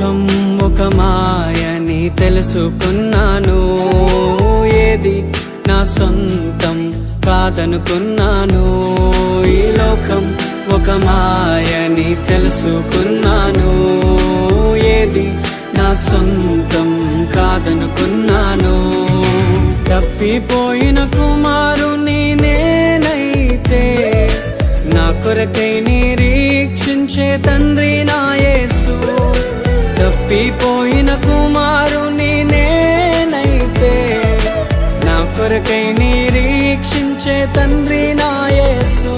లోకం ఒక మాయని తెలుసుకున్నాను, ఏది నా సొంతం కాదనుకున్నాను. ఈ లోకం ఒక మాయని తెలుసుకున్నాను, ఏది నా సొంతం కాదనుకున్నాను. తప్పిపోయిన కుమారుని నేనైతే, నా కొరకై నిరీక్షించే తండ్రి నా యేసు. తప్పిపోయిన కుమారుని నేనైతే, నా కొరకై నిరీక్షించే తండ్రి నా యేసు.